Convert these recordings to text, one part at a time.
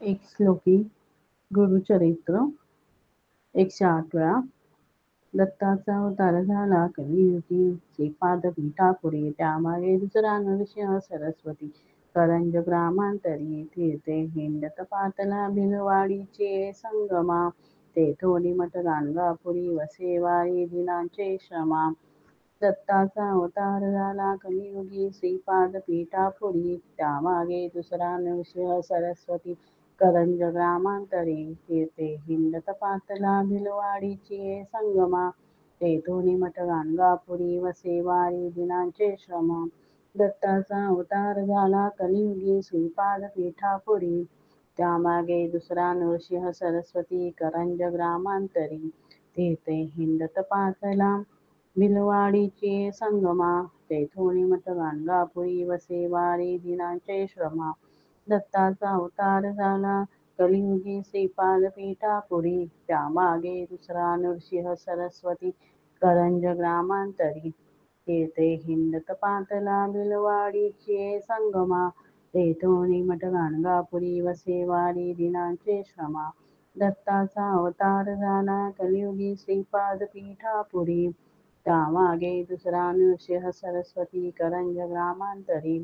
एक श्लोकी गुरुचरित्र 108 दत्ताचा अवतार झाला कलियुगी श्रीपाद पीठापुरी त्यामागे दुसरा नरसिंह सरस्वती करंज ग्रामांतरी तीर्थे हिंडत पातला भिलवाडीचे संगमा तेथोनी मठ गाणगापुरी वसेवारी दिनांचे श्रमा दत्ताचा अवतार झाला कलियुगी श्रीपाद पीठापुरी त्यामागे दुसरा नरसिंह सरस्वती करंज ग्रामांतरी तीर्थे हिंडत पातला भिलवाडीची संगमा तेथोनी मठ गाणगापुरी वसेवारी दिनांचे श्रम दत्ताचा अवतार झाला कलियुगी श्रीपाद पीठापुरी त्यामागे दुसरा नरसिंह सरस्वती करंज ग्रामांतरी तीर्थे हिंडत पातला भिलवाडीची संगमा तेथोनी मठ गाणगापुरी वसेवारी दिनांचे श्रमा दत्ताचा अवतार झाला कलियुगी श्रीपाद पीठापुरी त्यामागे दुसरा नरसिंह सरस्वती करंज ग्रामांतरी तेथे हिंडत पातला भिलवाडीची संगमा तेथोनी मठ गाणगापुरी वसेवारी दिनांचे श्रमा दत्ताचा अवतार झाला कलियुगी श्रीपाद पीठापुरी त्यामागे दुसरा नरसिंह सरस्वती करंज ग्रामांतरी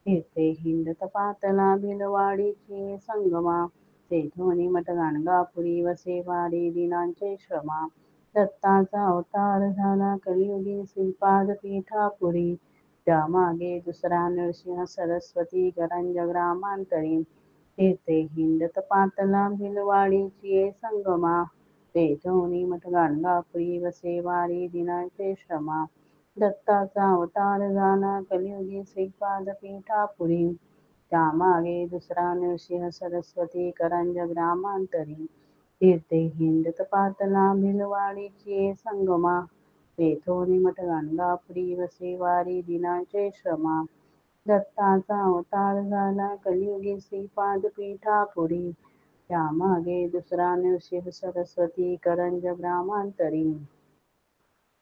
तीर्थे हिंडत पातला भिलवाडीची संगमा तेथोनी मठ गाणगापुरी वसेवारी दिनांचे श्रमा दत्ताचा अवतार झाला कलियुगी श्रीपाद पीठापुरी त्यामागे दुसरा नरसिंह सरस्वती करंज ग्रामांतरी तेथे हिंडत पातला भिलवाडीची संगमा तेथोनी मठ गाणगापुरी वसेवारी दिनांचे श्रमा दत्ताचा अवतार झाला कलियुगी श्रीपाद पीठापुरी त्यामागे दुसरा नरसिंह सरस्वती करंज ग्रामांतरी तीर्थे हिंडत पातला भिलवाडीची संगमा तेथोनी मठ गाणगापुरी वसेवारी दिनांचे श्रमा दत्ताचा अवतार झाला कलियुगी श्रीपाद पीठापुरी त्यामागे दुसरा नरसिंह सरस्वती करंज ग्रामांतरी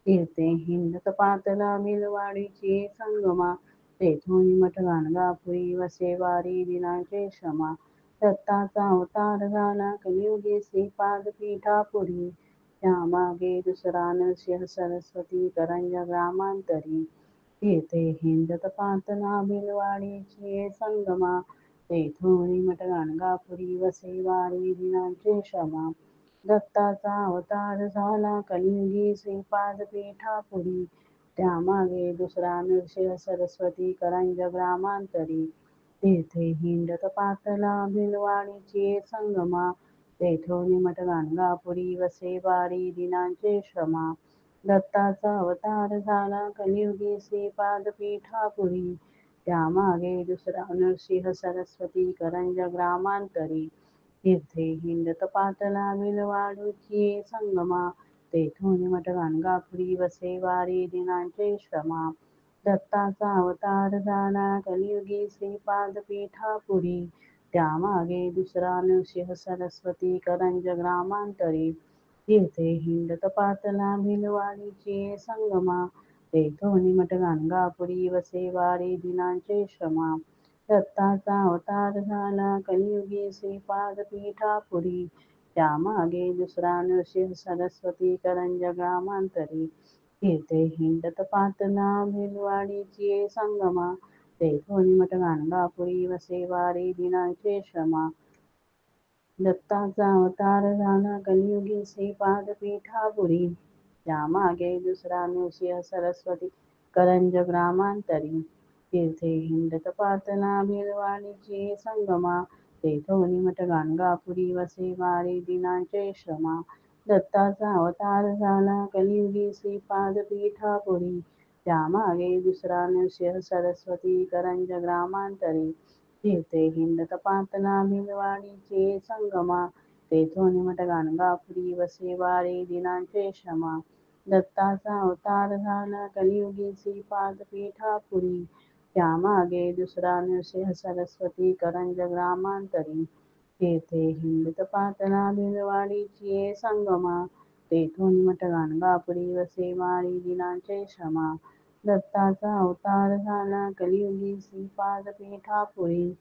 तीर्थे हिंडत पातला भिलवाडीची संगमा तेथोनी मठ गाणगापुरी वसेवारी दिनांचे श्रमा दत्ताचा अवतार झाला कलियुगी श्रीपाद पीठापुरी त्यामागे दुसरा नरसिंह सरस्वती करंज ग्रामांतरी तीर्थे हिंडत पातला भिलवाडीची संगमा तेथोनी मठ गाणगापुरी वसेवारी दिनांचे श्रमा दत्ताचा अवतार झाला कलियुगी श्रीपाद पीठापुरी त्यामागे दुसरा नरसिंह सरस्वती करंज ग्रामांतरी तीर्थे हिंडत पातला भिलवाडीची संगमा तेथोनी मठ गाणगापुरी वसेवारी दिनांचे श्रमा दत्ताचा अवतार झाला कलियुगी श्रीपाद पीठापुरी त्यामागे दुसरा नरसिंह सरस्वती करंज ग्रामांतरी तीर्थे हिंडत पातला भिलवाडीची संगमा तेथोनी मठ गाणगापुरी वसेवारी दिनांचे श्रमा दत्ताचा अवतार झाला कलियुगी श्रीपाद पीठापुरी त्यामागे दुसरा नरसिंह सरस्वती करंज ग्रामांतरी तीर्थे हिंडत पातला भिलवाडीची संगमा तेथोनी मठ गाणगापुरी वसेवारी दिनांचे श्रमा दत्ताचा अवतार झाला कलियुगी श्रीपाद पीठापुरी त्यामागे दुसरा नरसिंह सरस्वती करंज ग्रामांतरी तीर्थे हिंडत पातला भिलवाडीची संगमा तेथोनी मठ गाणगापुरी वसेवारी दिनांचे श्रमा दत्ताचा अवतार झाला कलियुगी श्रीपाद पीठापुरी त्यामागे दुसरा नरसिंह सरस्वती करंज ग्रामांतरी तीर्थे हिंडत पातला भिलवाडीची संगमा तेथोनी मठ गाणगापुरी वसेवारी दिनांचे श्रमा दत्ताचा अवतार झाला कलियुगी श्रीपाद पीठापुरी त्यामागे दुसरा नरसिंह सरस्वती करंज ग्रामांतरी तीर्थे हिंडत पातला भिलवाडीची संगमा तेथोनी मठ गाणगापुरी वसेवारी दिनांचे श्रमा दत्ताचा अवतार झाला कलियुगी श्रीपाद पीठापुरी त्यामागे दुसरा नरसिंह सरस्वती करंज ग्रामांतरी तीर्थे हिंडत पातला भिलवाडीची संगमा तेथोनी मठ गाणगापुरी वसेवारी दिनांचे श्रमा दत्ताचा अवतार झाला कलियुगी श्रीपाद पीठापुरी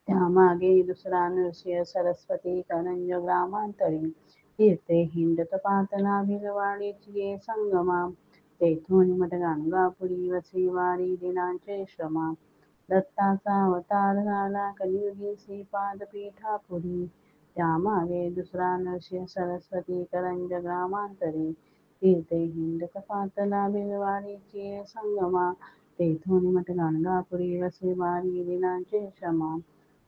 त्यामागे दुसरा नृसिंह सरस्वती करंज ग्रामांतरी तीर्थे हिंडत पातला भिलवाडीची ये संगमा तेथून मठ गाणगापुरी वसी वारी दिनांचे श्रमा दत्ताचा अवतार झाला कलियुगी श्रीपाद पीठापुरी त्यामागे दुसरा नरसिंह सरस्वती करंज ग्रामांतरी तीर्थे हिंडत पातला भिलवाडीची ये संगमा तेथून मठ गाणगापुरी वसी वारी दिनांचे श्रमा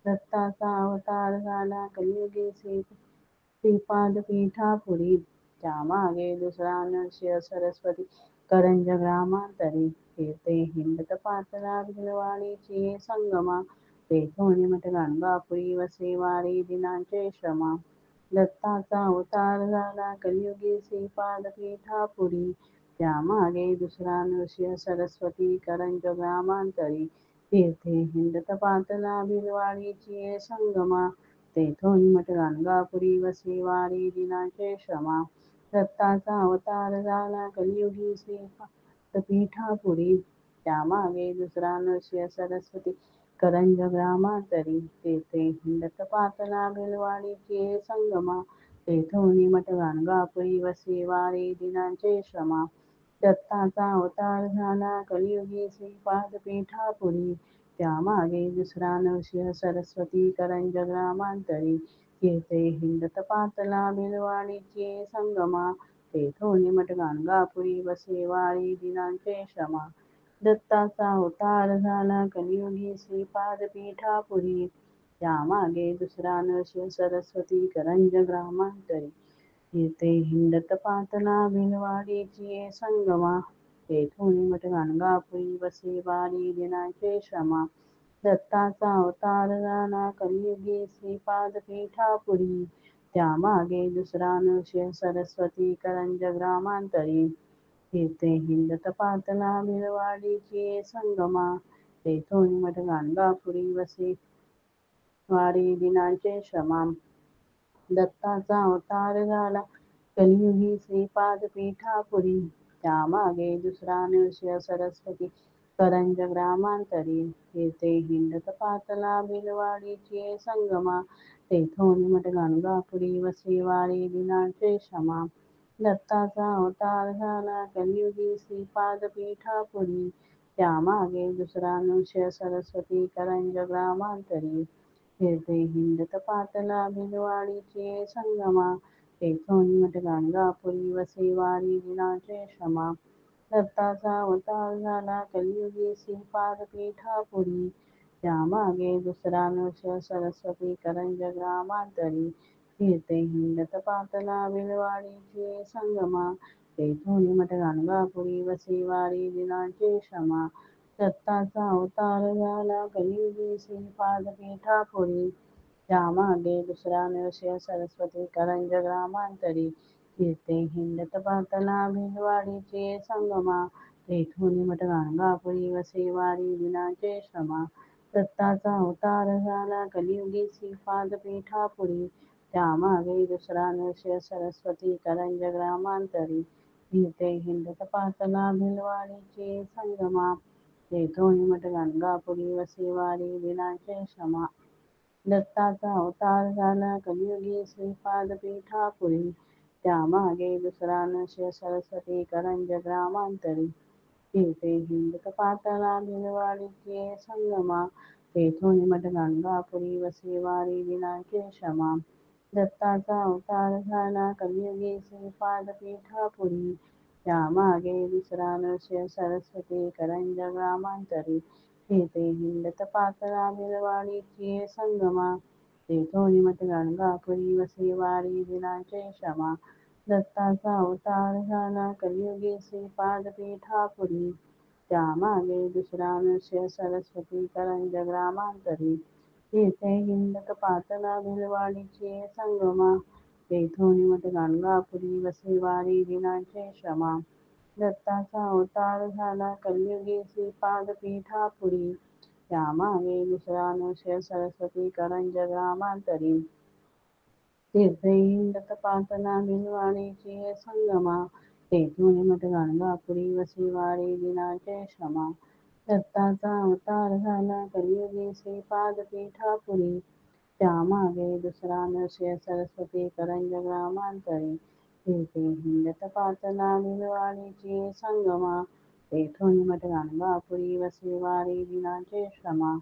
दत्ताचा अवतार झाला कलियुगी श्रीपाद पीठापुरी त्यामागे दुसरा नरसिंह सरस्वती करंज ग्रामांतरी तीर्थे हिंडत पातला भिलवाडीची संगमा तेथून मठ गाणगापुरी वसे वारी दिनांचे श्रमा दत्ताचा अवतार झाला कलियुगी श्रीपाद पीठापुरी त्यामागे दुसरा नरसिंह सरस्वती करंज ग्रामांतरी तीर्थे हिंडत पातला भिलवाडीची संगमा तेथून मठ गाणगापुरी वसी वारी दिनांचे श्रमा दत्ताचा अवतार झाला कलियुगी श्रीपाद पीठापुरी त्यामागे दुसरा नरसिंह सरस्वती करंज ग्रामांतरी तेथे हिंडत पातला भिलवाडीची संगमा तेथून मठ गाणगापुरी वसी वारी दिनांचे श्रमा दत्ताचा अवतार झाला कलियुगी श्रीपाद पीठापुरी त्यामागे दुसरा नरसिंह सरस्वती करंज ग्रामांतरी तीर्थे हिंडत पातला भिलवाडीची संगमा तेथून मठ गाणगापुरी वसे वारी दिनांचे श्रमा दत्ताचा अवतार झाला कलियुगी श्रीपाद पीठापुरी त्यामागे दुसरा नरसिंह सरस्वती करंज ग्रामांतरी तीर्थे हिंडत पातला भिलवाडीची संगमा तेथून मठ गाणगापुरी वसे वारी दिनांचे श्रमा दत्ताचा अवतार झाला कलियुगी श्रीपाद पीठापुरी त्यामागे दुसरा नरसिंह सरस्वती करंज ग्रामांतरी तीर्थे हिंडत पातला भिलवाडीची संगमा तेथून मठ गाणगापुरी वसे वारी दिनांचे श्रमा दत्ताचा अवतार झाला कलियुगी श्रीपाद पीठापुरी त्यामागे दुसरा नरसिंह सरस्वती करंज ग्रामांतरी तीर्थे हिंडत पातला भिलवाडीची संगमा तेथून मठ गाणगापुरी वसी वारी दिनांचे श्रमा दत्ताचा अवतार झाला कलियुगी श्रीपाद पीठापुरी त्यामागे दुसरा नरसिंह सरस्वती करंज ग्रामांतरी तीर्थे हिंडत पातला भिलवाडीची संगमा तेथून मठ गाणगापुरी वसे वारी दिनांचे श्रमा दत्ताचा अवतार झाला कलियुगी श्रीपाद पीठापुरी त्यामागे दुसरा नरसिंह सरस्वती करंज ग्रामांतरी तीर्थे हिंडत पातला भिलवाडीची संगमा तेथून मठ गाणगापुरी वसी वारी दिनांचे श्रमा दत्ताचा अवतार झाला कलियुगी श्रीपाद पीठापुरी त्यामागे दुसरा नरसिंह सरस्वती करंज ग्रामांतरी तीर्थे हिंडत पातला भिलवाडीची संगमा तेथून मठ गाणगापुरी वसे वारी दिनांचे श्रमा दत्ताचा अवतार झाला कलियुगी श्रीपाद पीठापुरी त्यामागे दुसरा नरसिंह सरस्वती करंज ग्रामांतरी तीर्थे हिंडत पातला भिलवाडीची संगमा तेथून मठ गाणगापुरी वसी वारी दिनांचे श्रमा दत्ताचा अवतार झाला कलियुगी श्रीपाद पीठापुरी त्यामागे दुसरा नरसिंह सरस्वती करंज ग्रामांतरी तीर्थे हिंडत पातला भिलवाडीची संगमा तेथून मठ गाणगापुरी वसी वारी दिनांचे श्रमा दत्ताचा अवतार झाला कलियुगी श्रीपाद पीठापुरी त्यामागे दुसरा नरसिंह सरस्वती करंज ग्रामांतरी तीर्थे हिंडत पातला भिलवाडीची संगमा तेथून मठ गाणगापुरी वसी वारी दिनांचे श्रमा दत्ताचा अवतार झाला कलियुगी श्रीपाद पीठापुरी त्यामागे दुसरा नरसिंह सरस्वती करंज ग्रामांतरी तीर्थे हिंडत पातला भिलवाडीची संगमा तेथून मठ गाणगापुरी वसी वारी दिनांचे श्रमा दत्ताचा अवतार झाला कलियुगी श्रीपाद पीठापुरी त्यामागे दुसरा नरसिंह सरस्वती करंज ग्रामांतरी तीर्थे हिंडत पातला भिलवाडीची संगमा तेथून मठ गाणगापुरी वसी वारी दिनांचे श्रमा दत्ताचा अवतार झाला कलियुगी श्रीपाद पीठापुरी. त्यामागे दुसरा नृसिंह सरस्वती करंज ग्रामांतरी. फिरते हिंडत पाचला बिलवाडीची संगमा. तेथून मठ गाणगापुरी वसे वारी दिनाचे श्रमा.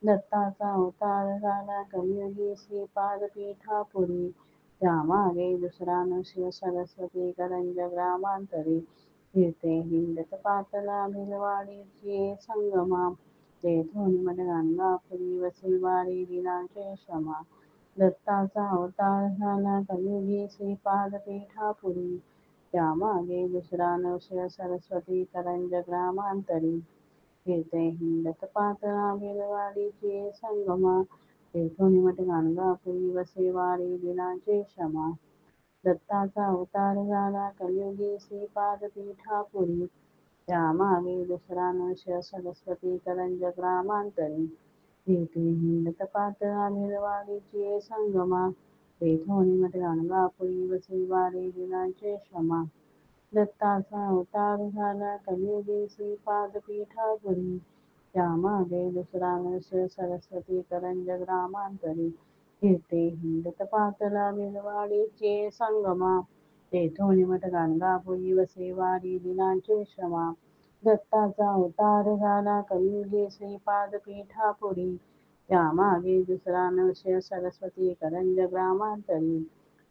दत्ताचा अवतार झाला कलियुगी श्रीपाद पीठापुरी. त्यामागे दुसरा नृसिंह सरस्वती करंज ग्रामांतरी. फिरते हिंडत पाचला भिलवाडीची संगमा. तेथून मठ गाणगापुरी वसे वारी दिनाचे श्रमा. दत्ताचा अवतार झाला कलियुगी श्रीपाद पीठापुरी. त्यामागे दुसरा नृसिंह सरस्वती करंज ग्रामांतरी. फिरते हिंडत पाचला भिलवाडीची संगमा. तेथून मठ गाणगापुरी वसे वारी दिनाचे श्रमा. दत्ताचा अवतार झाला कलियुगी श्रीपाद पीठापुरी. त्यामागे दुसरा नृसिंह सरस्वती करंज ग्रामांतरी. फिरते हिंडत पाचला भिलवाडीची संगमा. तेथून मठ गाणगापुरी वसे वारी दिनाचे श्रमा. दत्ताचा अवतार झाला कलियुगी श्रीपाद पीठापुरी. त्यामागे दुसरा नृसिंह सरस्वती करंज ग्रामांतरी. फिरते हिंडत पाचला भिलवाडीची संगमा. तेथून मठ गाणगापुरी वसे वारी दिनाचे श्रमा. दत्ताचा अवतार झाला कलियुगी श्रीपाद पीठापुरी. त्यामागे दुसरा नृसिंह सरस्वती करंज ग्रामांतरी.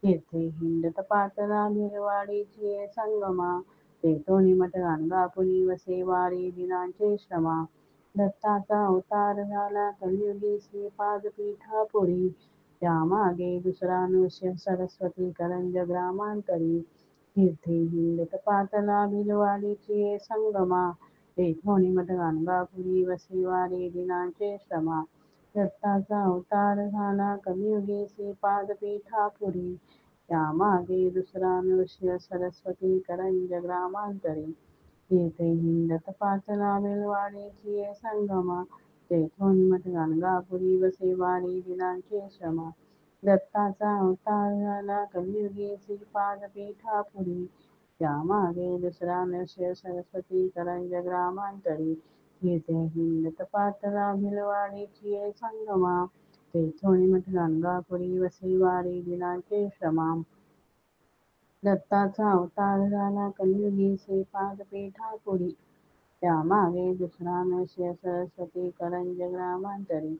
फिरते हिंडत पाचला भिलवाडीची संगमा. तेथून मठ गाणगापुरी वसे वारी दिनाचे श्रमा. दत्ताचा अवतार झाला कलियुगी श्रीपाद पीठापुरी. त्यामागे दुसरा नृसिंह सरस्वती करंज ग्रामांतरी. फिरते हिंडत पाचला भिलवाडीची संगमा. तेथून मठ गाणगापुरी वसे वारी दिनाचे श्रमा. दत्ताचा अवतार झाला कलियुगी श्रीपाद पीठापुरी. त्यामागे दुसरा नृसिंह सरस्वती करंज ग्रामांतरी. फिरते हिंडत पाचला भिलवाडीची संगमा. तेथून मठ गाणगापुरी वसे वारी दिनाचे श्रमा. दत्ताचा अवतार झाला कलियुगी श्रीपाद पीठापुरी. त्यामागे दुसरा नृसिंह सरस्वती करंज ग्रामांतरी. फिरते हिंडत पाचला भिलवाडीची संगमा. तेथून मठ गाणगापुरी वसे वारी दिनाचे श्रमा. दत्ताचा अवतार झाला कलियुगी श्रीपाद पीठापुरी. त्यामागे दुसरा नृसिंह सरस्वती करंज ग्रामांतरी.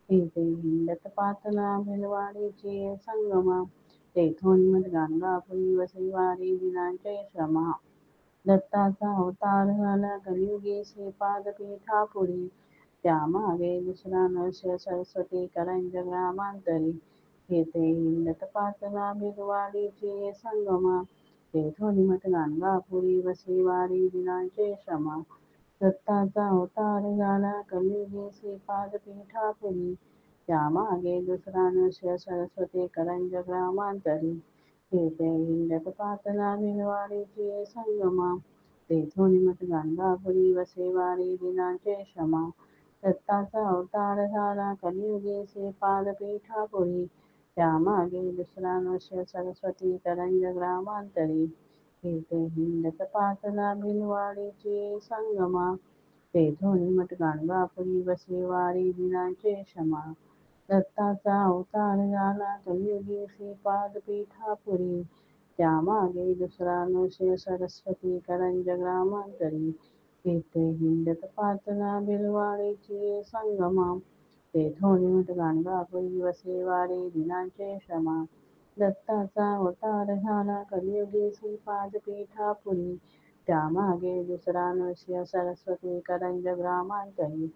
फिरते हिंडत पाचला भिलवाडीची संगमा. तेथून मठ गाणगापुरी वसे वारी दिनाचे श्रमा. दत्ताचा अवतार झाला कलियुगी श्रीपाद पीठापुरी. त्यामागे दुसरा नृसिंह सरस्वती करंज ग्रामांतरी. फिरते हिंडत पाचला भिलवाडीची संगमा. तेथून मठ गाणगापुरी वसे वारी दिनाचे श्रमा. दत्ताचा अवतार झाला कलियुगी श्रीपाद पीठापुरी. त्यामागे दुसरा नृसिंह सरस्वती करंज ग्रामांतरी. फिरते हिंडत पाचला भिलवाडीची संगमा. तेथून मठ गाणगापुरी वसे वारी दिनाचे श्रमा. दत्ताचा अवतार झाला कलियुगी श्रीपाद पीठापुरी. त्यामागे दुसरा नृसिंह सरस्वती करंज ग्रामांतरी. फिरते हिंडत पाचला भिलवाडीची संगमा. तेथून मठ गाणगापुरी वसे वारी दिनाचे श्रमा. दत्ताचा अवतार झाला कलियुगी श्रीपाद पीठापुरी. त्यामागे दुसरा नृसिंह सरस्वती करंज ग्रामांतरी. फिरते हिंडत पाचला भिलवाडीची संगमा. तेथून मठ गाणगापुरी वसे वारी दिनाचे श्रमा. दत्ताचा अवतार झाला कलियुगी श्रीपाद पीठापुरी. त्यामागे दुसरा नृसिंह सरस्वती करंज ग्रामांतरी.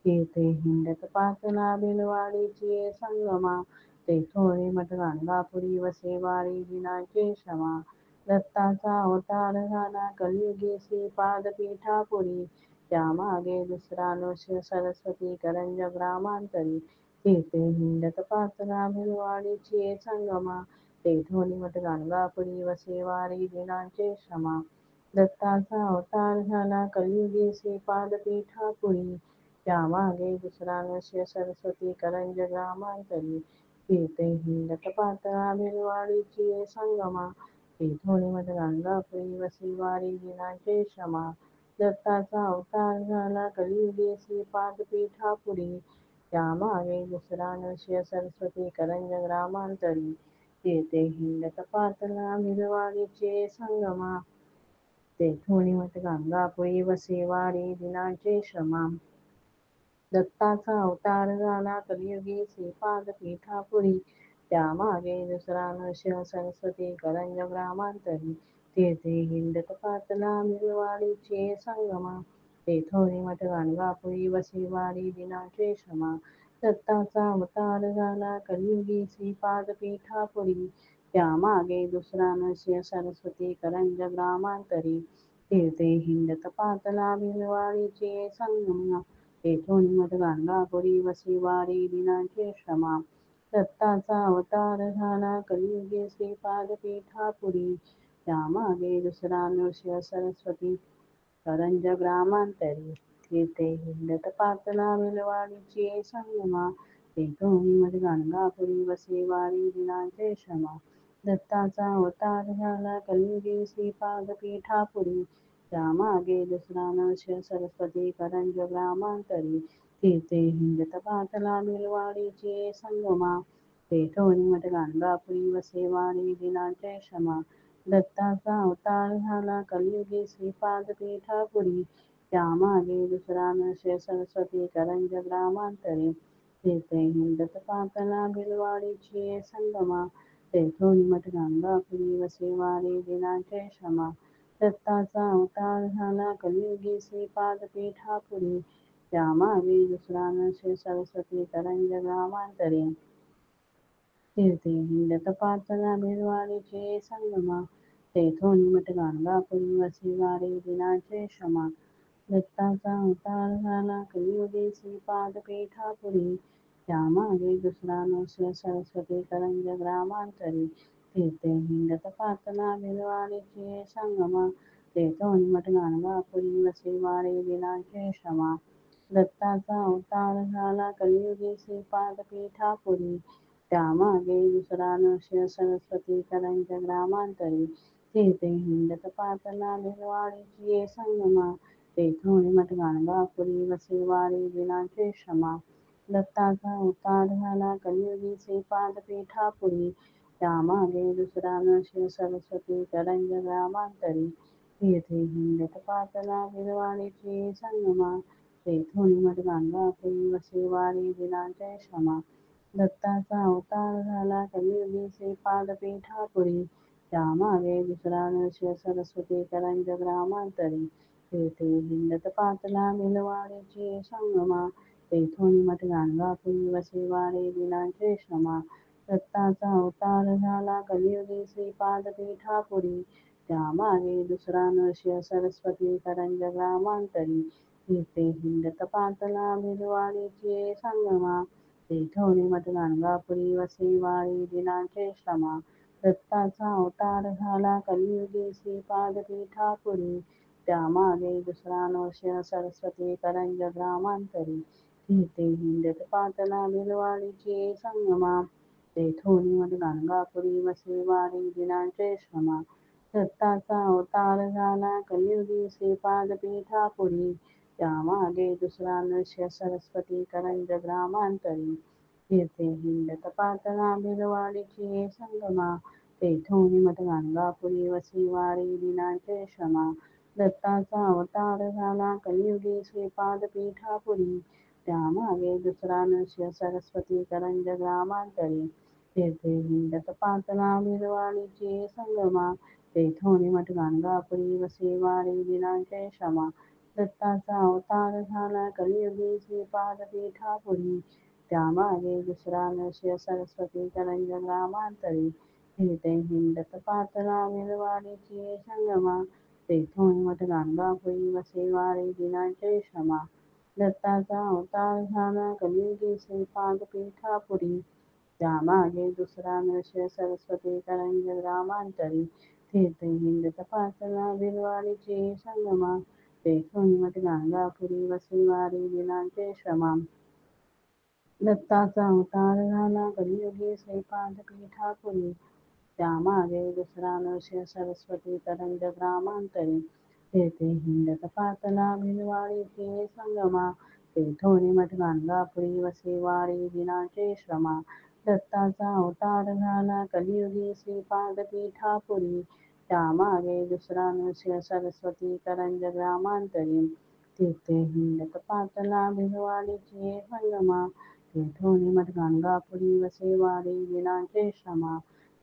फिरते हिंडत पाचला भिलवाडीची संगमा. तेथून मठ गाणगापुरी वसे वारी दिनाचे श्रमा. दत्ताचा अवतार झाला कलियुगी श्रीपाद पीठापुरी. त्यामागे दुसरा नृसिंह सरस्वती करंज ग्रामांतरी. फिरते हिंडत पाचला भिलवाडीची संगमा. तेथून मठ गाणगापुरी वसे वारी दिनाचे श्रमा. दत्ताचा अवतार झाला कलियुगी श्रीपाद पीठापुरी. त्यामागे दुसरा नृसिंह सरस्वती करंज ग्रामांतरी. फिरते हिंडत पाचला भिलवाडीची संगमा. तेथून मठ गाणगापुरी वसे वारी दिनाचे श्रमा. दत्ताचा अवतार झाला कलियुगी श्रीपाद पीठापुरी. त्यामागे दुसरा नृसिंह सरस्वती करंज ग्रामांतरी. तेथे हिंडत पातला मिरवाडीचे संगमा. तेथोनी मत गाणगापुरी वसे वारी दिनाचे श्रमा. दत्ताचा अवतार झाला कलियुगी श्रीपाद पीठापुरी. त्यामागे दुसरा नृसिंह सरस्वती करंज ग्रामांतरी. तेथे हिंडत पातला मिरवाडीचे संगमा. तेथोनी मठ गाणगापुरी वसे वारी दिनाचे श्रमा. दत्ताचा अवतार झाला कलियुगी श्रीपाद पीठापुरी. त्यामागे दुसरा नृसिंह सरस्वती करंज ग्रामांतरी. तेथे हिंडत पातला मिरवाडीचे संगमा. तेथून मठ गाणगापुरी वसे वारी दिनाचे श्रमा. दत्ताचा अवतार झाला कलियुगी श्रीपाद पीठापुरी. त्यामागे दुसरा नृसिंह सरस्वती करंज ग्रामांतरी. तेथे हिंडत पातला मिरवाडीचे संगमा. तेथून मठ गाणगापुरी वसे वारी दिनाचे श्रमा. दत्ताचा अवतार झाला कलियुगी श्रीपाद पीठापुरी. त्यामागे दुसरा नृसिंह सरस्वती करंज ग्रामांतरी. तेथे हिंडत पातला मिरवाडीचे संगमा. तेथोनी मठ गाणगापुरी वसे वारी दिनाचे श्रमा. दत्ताचा अवतार झाला कलियुगी श्रीपाद पीठापुरी. त्यामागे दुसरा नृसिंह सरस्वती करंज ग्रामांतरी. तेथे हिंडत पातला मिरवाडीचे संगमा. तेथोनी मठ गाणगापुरी वसे वारी दिनाचे श्रमा. दत्ताचा अवतार झाला कलियुगी श्रीपाद पीठापुरी. त्यामागे दुसरा नृसिंह सरस्वती करंज ग्रामांतरी. तेथे हिंडत पातला मिरवाडीचे संगमा. तेथोनी मठ गाणगापुरी वसे वारी दिनाचे श्रमा. दत्ताचा अवतार झाला कलियुगी श्रीपाद पीठापुरी. त्यामागे दुसरा नृसिंह सरस्वती करंज ग्रामांतरी. तेथे हिंडत पातला मिरवाडीचे संगमा. तेथोनी मठ गाणगापुरी वसे वारी दिनाचे श्रमा. दत्ताचा अवतार झाला कलियुगी श्रीपाद पीठापुरी. त्यामागे दुसरा नृसिंह सरस्वती करंज ग्रामांतरी. तेथे हिंडत पातला मिरवाडीचे संगमा. तेथोनी मठ गाणगापुरी वसे वारी दिनाचे श्रमा. दत्ताचा अवतार झाला कलियुगी श्रीपाद पीठापुरी. त्यामागे दुसरा नृसिंह सरस्वती करंज ग्रामांतरी. तेथे हिंडत पातला मिरवाडीचे संगमा. तेथोनी मठ गाणगापुरी वसे वारी दिनाचे श्रमा. दत्ताचा अवतार झाला कलियुगी श्रीपाद पीठापुरी. त्यामागे दुसरा नृसिंह सरस्वती करंज ग्रामांतरी. तेथे हिंडत पातला मिरवाडीचे संगमा. तेथोनी मठ गाणगापुरी वसे वारी दिनाचे श्रमा. दत्ताचा अवतार झाला कलियुगी श्रीपाद पीठापुरी. त्यामागे दुसरा नृसिंह सरस्वती करंज ग्रामांतरी. तेथे हिंडत पातला मिरवाडीचे संगमा. तेथोनी मठ गाणगापुरी वसे वारी दिनाचे श्रमा. दत्ताचा अवतार झाला कलियुगी श्रीपाद पीठापुरी. त्यामागे दुसरा नृसिंह सरस्वती करंज ग्रामांतरी. तेथे हिंडत पातला मिरवाडीचे संगमा. तेथोनी मठ गाणगापुरी वसे वारी दिनाचे श्रमा. दत्ताचा अवतार झाला कलियुगी श्रीपाद पीठापुरी. त्यामागे दुसरा नृसिंह सरस्वती करंज ग्रामांतरी. तेथे हिंडत पातला मिरवाडीचे संगमा. तेथोनी मठ गाणगापुरी वसे वारी दिनाचे श्रमा. दत्ताचा अवतार झाला कलियुगी श्रीपाद पीठापुरी. त्यामागे दुसरा नृसिंह सरस्वती करंज ग्रामांतरी. तेथे हिंडत पातला मिरवाडीचे संगमा. तेथोनी मठ गाणगापुरी वसे वारी दिनाचे श्रमा. दत्ताचा अवतार झाला कलियुगी श्रीपाद पीठापुरी. त्यामागे दुसरा नृसिंह सरस्वती करंज ग्रामांतरी. तेथे हिंडत पातला मिरवाडीचे संगमा. तेथोनी मठ गाणगापुरी वसे वारी दिनाचे श्रमा. दत्ताचा अवतार झाला कलियुगी श्रीपाद पीठापुरी. त्यामागे दुसरा नृसिंह सरस्वती करंज ग्रामांतरी. तेथे हिंडत पातला मिरवाडीचे संगमा. तेथोनी मठ गाणगापुरी वसे वारी दिनाचे श्रमा. दत्ताचा अवतार झाला कलियुगी श्रीपाद पीठापुरी. त्यामागे दुसरा नृसिंह सरस्वती करंज ग्रामांतरी. तेथे हिंडत पातला भिलवाडीचे संगमा, तेथोनी मठ गाणगापुरी वसे वारी दिनाचे श्रमा. दत्ताचा अवतार झाला कलियुगी श्रीपाद पीठापुरी, त्यामागे दुसरा नृसिंह सरस्वती करंज ग्रामांतरी. तेथे हिंडत पातला भिलवाडीचे संगमा, तेथोनी मठ गाणगापुरी वसे वारी दिनाचे श्रमा.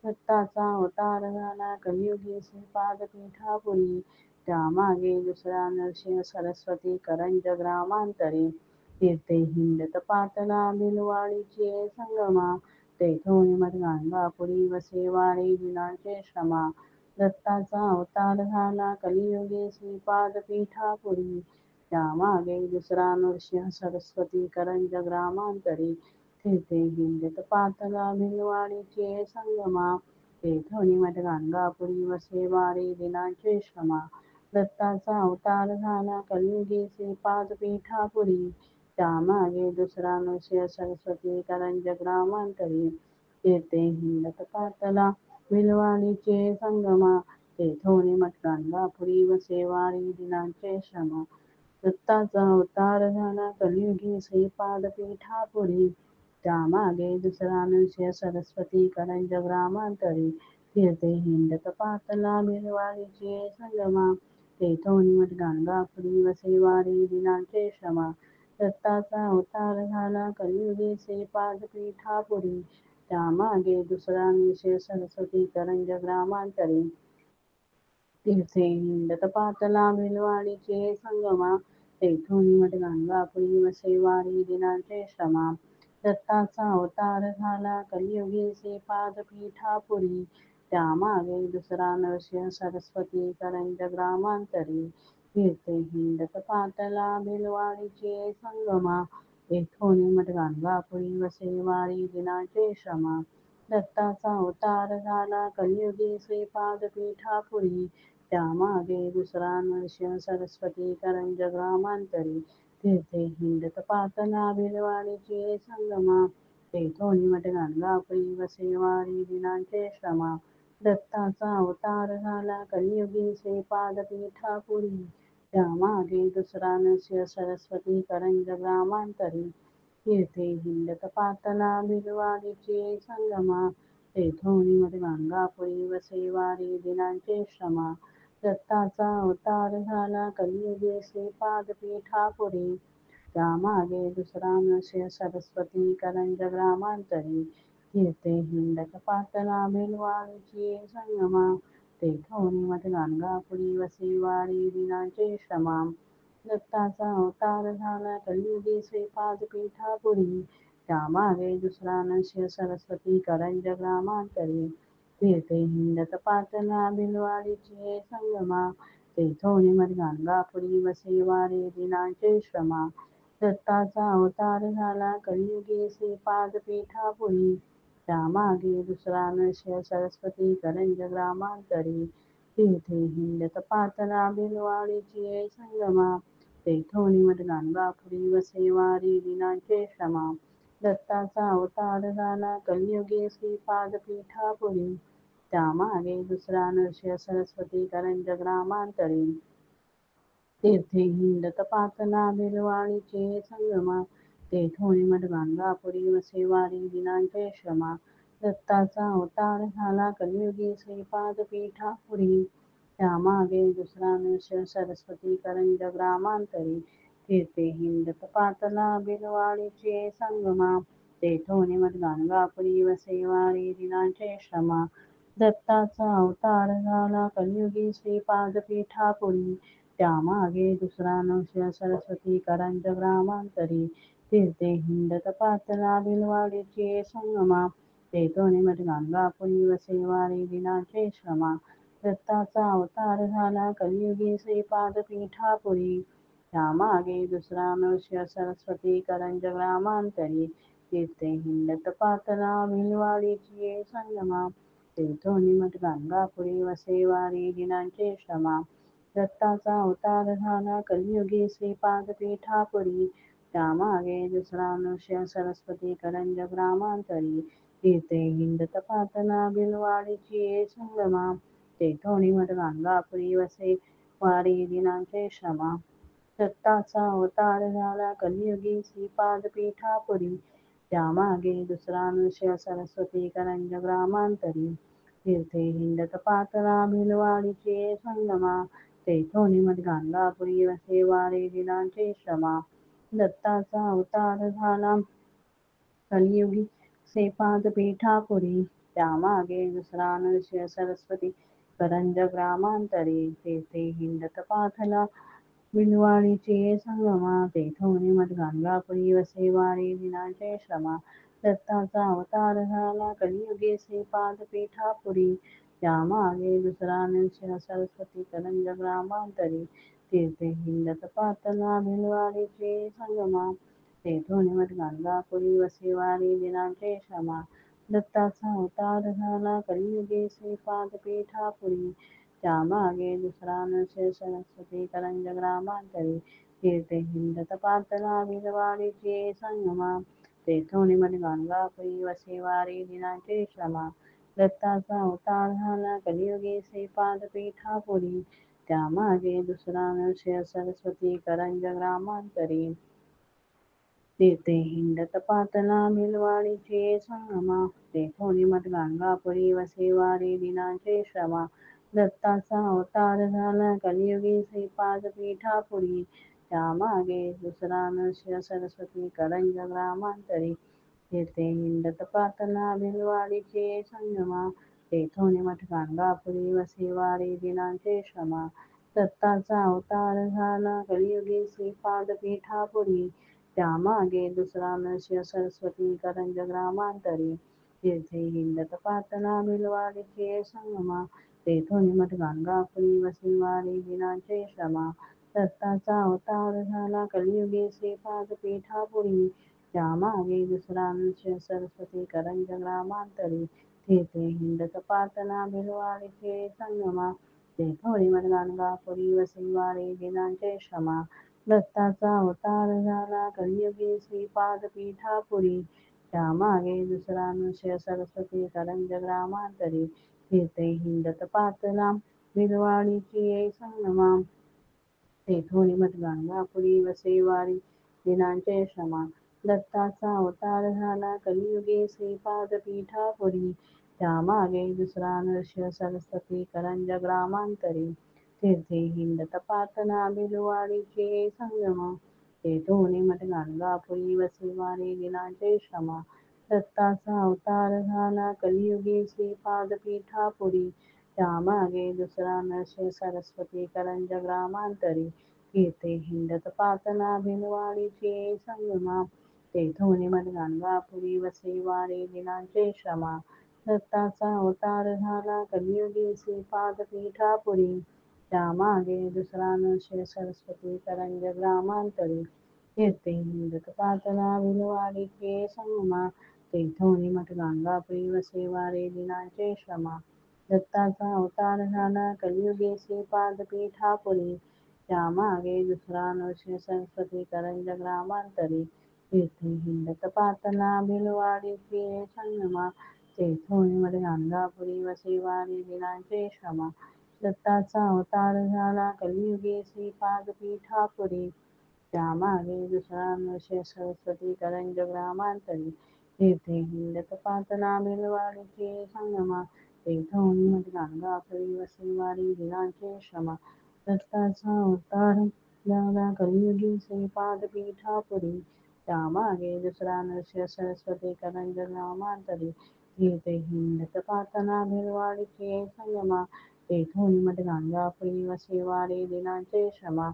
दत्ताचा अवतार झाला कलियुगी श्रीपाद पीठापुरी, त्यामागे दुसरा नरसिंह सरस्वती करंज ग्रामांतरी. तीर्थे हिंडत पातला भिलवाडीचे संगमा, तेथोनी मठ गाणगापुरी वसे वारी दिनाचे श्रमा. दत्ताचा अवतार झाला कलियुगी श्रीपाद पीठापुरी, त्यामागे दुसरा नरसिंह सरस्वती करंज ग्रामांतरी. तीर्थे हिंडत पातला भिलवाडीचे संगमा, तेथोनी मठ गाणगापुरी वसे वारी दिनाचे श्रमा. दत्ताचा अवतार झाला कलियुगी श्रीपाद पीठापुरी, त्यामागे दुसरा नृसिंह सरस्वती करंज ग्रामांतरी. तीर्थे हिंडत पातला भिलवाडीचे संगमा, तेथोनी मठ गाणगापुरी वसे वारी दिनाचे श्रमा. दत्ताचा अवतार झाला कलियुगी श्रीपाद पीठापुरी, त्यामागे दुसरा नृसिंह सरस्वती करंज ग्रामांतरी. तीर्थे हिंडत पातला भिलवाडीचे संगमा, तेथोनी मठ गाणगापुरी वसे वारी दिनाचे श्रमा. दत्ताचा अवतार झाला कलियुगी श्रीपाद पीठापुरी, त्यामागे दुसरा नृसिंह सरस्वती करंज ग्रामांतरी. तीर्थे हिंडत पातला भिलवाडीचे संगमा, तेथोनी मठ गाणगापुरी वसे वारी दिनाचे श्रमा. दत्ताचा अवतार झाला कलियुगी श्रीपाद पीठापुरी, त्यामागे दुसरा नरसिंह सरस्वती करंज ग्रामांतरी. तीर्थे हिंडत पातला भिलवाडीचे संगमा, तेथोनी मठ गाणगापुरी वसे वारी दिनाचे श्रमा. दत्ताचा अवतार झाला कलियुगी श्रीपाद पीठापुरी, त्यामागे दुसरा नरसिंह सरस्वती करंज ग्रामांतरी. तीर्थे हिंडत पातला भिलवाडीचे संगमा, तेथोनी मठ गाणगापुरी वसे वारी दिनाचे श्रमा. दत्ताचा अवतार झाला कलियुगी श्रीपाद पीठापुरी, त्यामागे दुसरा नरसिंह सरस्वती करंज ग्रामांतरी. तीर्थे हिंडत पातला भिलवाडीचे संगमा, तेथोनी मठ गाणगापुरी वसे वारी दिनाचे श्रमा. दत्ताचा अवतार झाला कलियुगी श्रीपाद पीठापुरी, त्यामागे दुसरा नरसिंह सरस्वती करंज ग्रामांतरी. तीर्थे हिंडत पातला भिलवाडीचे संगमा, तेथोनी मठ गाणगापुरी वसे वारी दिनाचे श्रमा. दत्ताचा अवतार झाला कलियुगी श्रीपाद पीठापुरी, त्यामागे दुसरा नरसिंह सरस्वती करंज ग्रामांतरी. तीर्थे हिंडत पातला भिलवाडीचे संगमा, तेथोनी मठ गाणगापुरी वसे वारी दिनाचे श्रमा. दत्ताचा अवतार झाला कलियुगी श्रीपाद पीठापुरी, त्यामागे दुसरा नरसिंह सरस्वती करंज ग्रामांतरी. तीर्थे हिंडत पातला भिलवाडीचे संगमा, तेथोनी मठ गाणगापुरी वसे वारी दिनाचे श्रमा. दत्ताचा अवतार झाला कलियुगी श्रीपाद पीठापुरी, त्यामागे दुसरा नरसिंह सरस्वती करंज ग्रामांतरी. तीर्थे हिंडत पातला भिलवाडीचे संगमा, तेथोनी मठ गाणगापुरी वसे वारी दिनाचे श्रमा. दत्ताचा अवतार झाला कलियुगी श्रीपाद पीठापुरी, त्यामागे दुसरा नरसिंह सरस्वती करंज ग्रामांतरी. तीर्थे हिंडत पातला भिलवाडीचे संगमा, तेथोनी मठ गाणगापुरी वसे वारी दिनाचे श्रमा. दत्ताचा अवतार झाला कलियुगी श्रीपाद पीठापुरी, त्यामागे दुसरा नरसिंह सरस्वती करंज ग्रामांतरी. तीर्थे हिंडत पातला भिलवाडीचे संगमा, तेथोनी मठ गाणगापुरी वसे वारी दिनाचे श्रमा. दत्ताचा अवतार झाला कलियुगी श्रीपाद पीठापुरी, त्यामागे दुसरा नरसिंह सरस्वती करंज ग्रामांतरी. तीर्थे हिंडत पातला भिलवाडीचे संगमा, तेथोनी मठ गाणगापुरी वसे वारी दिनाचे श्रमा. दत्ताचा अवतार झाला कलियुगी श्रीपाद पीठापुरी, त्यामागे दुसरा नरसिंह सरस्वती करंज ग्रामांतरी. तीर्थे हिंडत पातला भिलवाडीचे संगमा, तेथोनी मठ गाणगापुरी वसे वारी दिनांचे श्रमा. दत्ताचा अवतार झाला कलियुगी श्रीपाद पीठापुरी. त्यामागे दुसरा नृसिंह सरस्वती करंज ग्रामांतरी. तीर्थे हिंडत पातळा भिलवाडीचे संगमा. तेथोनी मठ गाणगापुरी वसे वारी दिनांचे श्रमा. दत्ताचा अवतार झाला कलियुगी श्रीपाद पीठापुरी. त्यामागे दुसरा नृसिंह सरस्वती करंज ग्रामांतरी. तेथे हिंडत पाथला बिलवाडीचे संगमा. तेथोनी मठ गाणगापुरी वसे वारी दिनांचे श्रमा. दत्ताचा अवतार झाला कलियुगी श्रीपाद पीठापुरी. त्यामागे दुसरा नृसिंह सरस्वती करंज ग्रामांतरी. तीर्थे हिंडत पातला भिलवाडीचे संगमा. तेथोनी मठ गाणगापुरी वसे वारी दिनांचे श्रमा. दत्ताचा अवतार झाला कलियुगी श्रीपाद पीठापुरी. त्यामागे दुसरा नृसिंह सरस्वती करंज ग्रामांतरी. तीर्थे हिंडत पातला भिलवाडीचे संगमा. तेथोनी मठ गाणगापुरी वसे वारी दिनांचे श्रमा. दत्ताचा अवतार झाला कलियुगी श्रीपाद पीठापुरी. त्यामागे दुसरा नृसिंह सरस्वती करंज ग्रामांतरी. तेथे हिंडत पातला भिलवाडीचे संगमा. तेथोनी मठ गाणगापुरी वसे वारी दिनांचे श्रमा. दत्ताचा अवतार झाला कलियुगी श्रीपाद पीठापुरी. त्यामागे दुसरा नृसिंह सरस्वती करंज ग्रामांतरी. तेथे हिंडत पातला भिलवाडीचे संगमा. तेथोनी मठ गाणगापुरी वसे वारी दिनांचे श्रमा. दत्ताचा अवतार झाला कलियुगी श्रीपाद पीठापुरी. त्यामागे दुसरा नृसिंह सरस्वती करंज ग्रामांतरी. तीर्थे हिंडत पातला भिलवाडीचे संगमा. तेथोनी मठ गाणगापुरी वसे वारी दिनांचे श्रमा. दत्ताचा अवतार झाला कलियुगी श्रीपाद पीठापुरी. त्यामागे दुसरा नृसिंह सरस्वती करंज ग्रामांतरी. तीर्थे हिंडत पातला भिलवाडीचे संगमा. तेथोनी मठ गाणगापुरी वसे वारी दिनांचे श्रमा. दत्ताचा अवतार झाला कलियुगी श्रीपाद पीठापुरी. त्यामागे दुसरा नृसिंह सरस्वती करंज ग्रामांतरी. तीर्थे हिंडत पातला भिलवाडीचे संगमा. तेथोनी मठ गाणगापुरी वसे वारी दिनांचे श्रमा. दत्ताचा अवतार झाला कलियुगी श्रीपाद पीठापुरी. त्यामागे दुसरा नृसिंह सरस्वती करंज ग्रामांतरी. तीर्थे हिंडत पातला भिलवाडीचे संगमा. तेथोनी मठ गाणगापुरी वसे वारी दिनांचे श्रमा. दत्ताचा अवतार झाला कलियुगी श्रीपाद पीठापुरी. त्यामागे दुसरा नृसिंह सरस्वती करंज ग्रामांतरी. तीर्थे हिंडत पातला भिलवाडीचे संगमा. तेथोनी मठ गाणगापुरी वसे वारी दिनांचे श्रमा. दत्ताचा अवतार झाला कलियुगी श्रीपाद पीठापुरी. त्यामागे दुसरा नृसिंह सरस्वती करंज ग्रामांतरी. तीर्थे हिंडत पातला भिलवाडीचे संगमा. तेथोनी मठ गाणगापुरी वसे वारी दिनांचे श्रमा. दत्ताचा अवतार झाला कलियुगी श्रीपाद पीठापुरी. त्यामागे दुसरा नृसिंह सरस्वती करंज ग्रामांतरी. तीर्थे हिंडत पातला भिलवाडीचे संगमा. तेथोनी मठ गाणगापुरी वसे वारी दिनांचे श्रमा. दत्ताचा अवतार झाला कलियुगी श्रीपाद पीठापुरी. त्यामागे दुसरा नृसिंह सरस्वती करंज ग्रामांतरी. तीर्थे हिंडत पातला भिलवाडीचे संगमा. तेथोनी मठ गाणगापुरी वसे वारी दिनांचे श्रमा. दत्ताचा अवतार झाला कलियुगी श्रीपाद पीठापुरी. त्यामागे दुसरा नृसिंह सरस्वती करंज ग्रामांतरी. तीर्थे हिंडत पातला भिलवाडीचे संगमा. तेथोनी मठ गाणगापुरी वसे वारी दिनांचे श्रमा.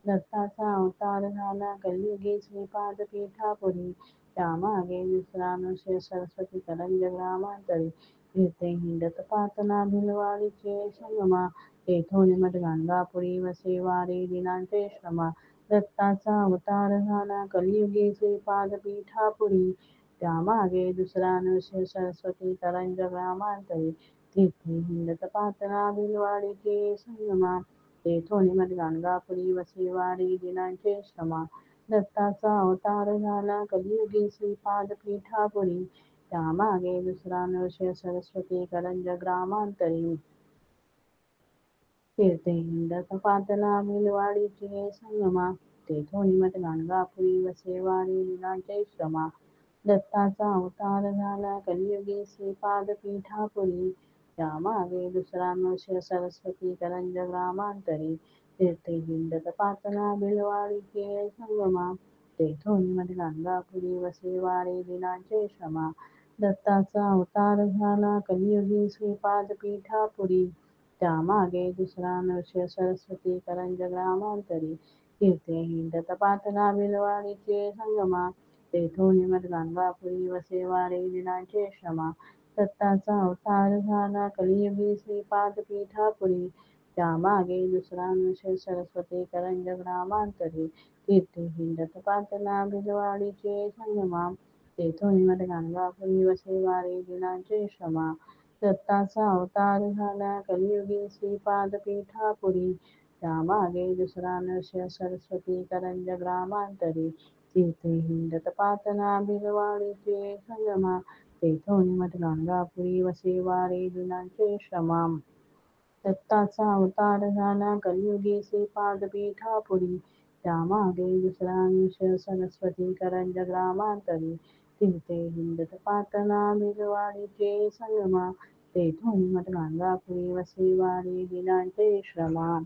दत्ताचा अवतार झाला कलियुगी श्रीपाद पीठापुरी. त्यामागे दुसरा नृसिंह सरस्वती करंज ग्रामांतरी. तीर्थे हिंडत पातला भिलवाडीचे संगमा. तेथोनी मठ गाणगापुरी वसे वारी दिनांचे श्रमा. दत्ताचा अवतार झाला कलियुगी श्रीपाद पीठापुरी. त्यामागे दुसरा नृसिंह सरस्वती करंज ग्रामांतरी. तीर्थे हिंडत पातला भिलवाडीचे संगमा. तेथोनी मठ गाणगापुरी वसे वारी दिनांचे श्रमा. दत्ताचा अवतार झाला कलियुगी श्रीपाद पीठापुरी. त्यामागे दुसरा नृसिंह सरस्वती करंज ग्रामांतरी. फिरते हिंडत पातला बिलवाडीची संगमा तेथून मत गाणगापुरी वसे वारी लीलांचे श्रमा दत्ताचा अवतार झाला कलियुगी श्रीपाद पीठापुरी त्यामागे दुसरा नृसिंह सरस्वती करंज ग्रामांतरी फिरते हिंडत पातला बिलवाडीची संगमा तेथून मत गाणगापुरी वसे वारी लीलांचे श्रमा दत्ताचा अवतार झाला कलियुगी श्रीपाद पीठापुरी त्यामागे दुसरा नृसिंह सरस्वती करंज ग्रामांतरी फिरते हिंडत पातला बिलवाडीचे संगमा तेथून मत गाणगापुरी वसे वारी लीलांचे श्रमा दत्ताचा अवतार झाला कलियुगी श्रीपाद पीठापुरी त्यामागे दुसरा नृसिंह सरस्वती करंज ग्रामांतरी फिरते हिंडत पातला बिलवाडीचे संगमा तेथून मत गाणगापुरी वसे वारी लीलांचे श्रमा दत्ताचा अवतार झाला कलियुगी श्रीपाद पीठापुरी त्यामागे दुसरा नृसिंह सरस्वती करंज ग्रामांतरी फिरते हिंडत पातला बिलवाडीचे संगमा तेथून मत गाणगापुरी वसे वारी लीलांचे श्रमा दत्ताचा अवतार झाला कलियुगी श्रीपाद पीठापुरी त्यामागे दुसरा नृसिंह सरस्वती करंज ग्रामांतरी फिरते हिंडत पातला बिलवाडीचे संगमा तेथून मत गाणगापुरी वसे वारी लीलांचे श्रमा